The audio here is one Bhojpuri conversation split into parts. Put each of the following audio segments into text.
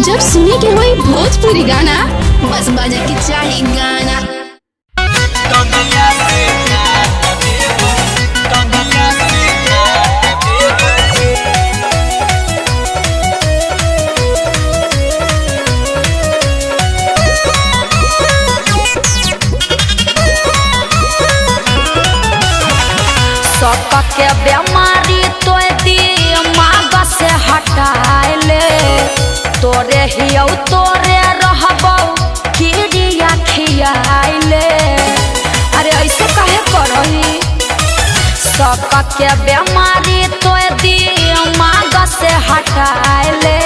जब सुने के होई भोजपुरी गाना बस बजे के चाही गाना। के बीमारी तो दिमाग से हटाइले तोरे हियौ तोरे रहबौ कीड़िया खियाइले। अरे ऐसे काहे करही शक के बीमारी तो दिमाग से हटाइले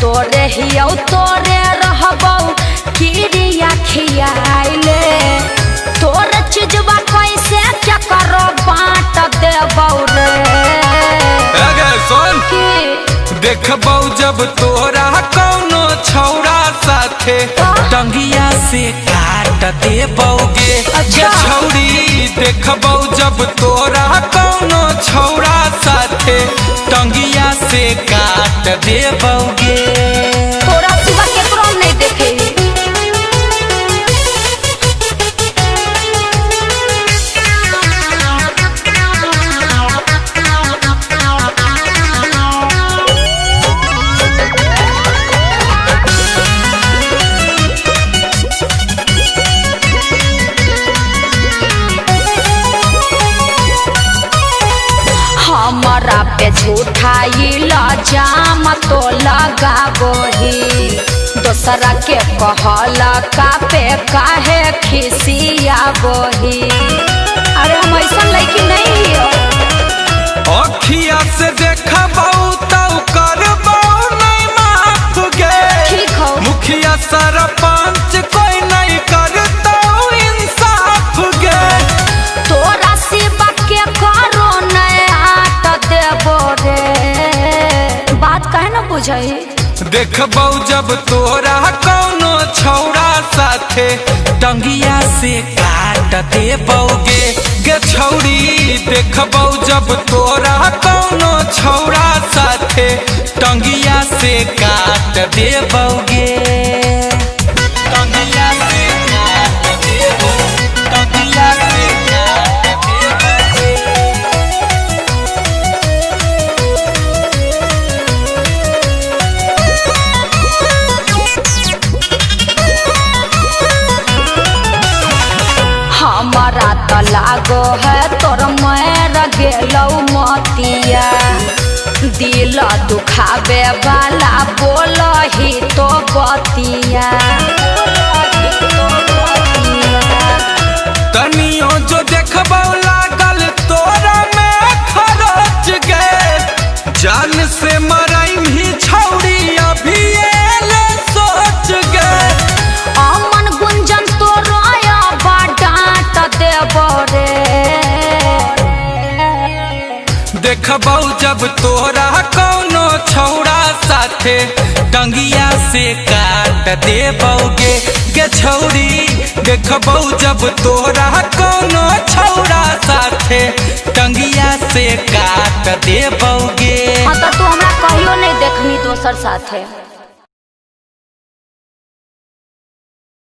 तोरे हियौ तोरे रहबौ कीड़िया खियाइले। तोरे चीजवा कैसे क्या करो बाँट देबौ रे। देखबौ जब तोरा कौनो छौरा साथे टंगिया से काट देबौगे। अच्छा छौरी देखबौ जब तोरा कौनो छौरा साथे टंगिया से काट देबौगे। तोरा सिवा केकरो नहीं देखे। हमरा पे झूठा इल्जाम तो लगाबोही दोसरा के कहला का पे काहे खिसियाबोही। अरे हम ऐसा लड़की नहीं हो। अखिया से देखबौ तौ करबौ नहीं माफ गे। ठीक हो मुखिया सरपंच कोई नहीं करतौ इंसाफ गे। तोरा सिवा के करो नहीं आट देबो रे। बात काहे न बुझई। देखबौ जब तोरा कौनो छौरा साथे टंगिया से काट देबौगे। गे छौरी देखबौ जब तोरा कौनो छौरा साथे टंगिया से काट देबौगे। टंगिया से काट देबौ, टंगिया से काट देबौगे। हमारा तो लागो है तोर मर गेलौ मतिया दिल दुखावे वाला बोल ही तो बतिया। तनियो जो देखबौ लागल तोरा में खरोच गे। जान से मरई ही छौरी अभी एले सोच गे। अमन गुंजन तोरा डांट देबो रे। देखबौ जब तोरा कौनो छौरा साथे टंगिया से काट देबौगे। गे छौरी देखबौ जब तोरा कौनो छौरा साथे टंगिया से काट देबौगे। हाँ तो तू हमरा कहियो नहीं देखनी दोसर साथे।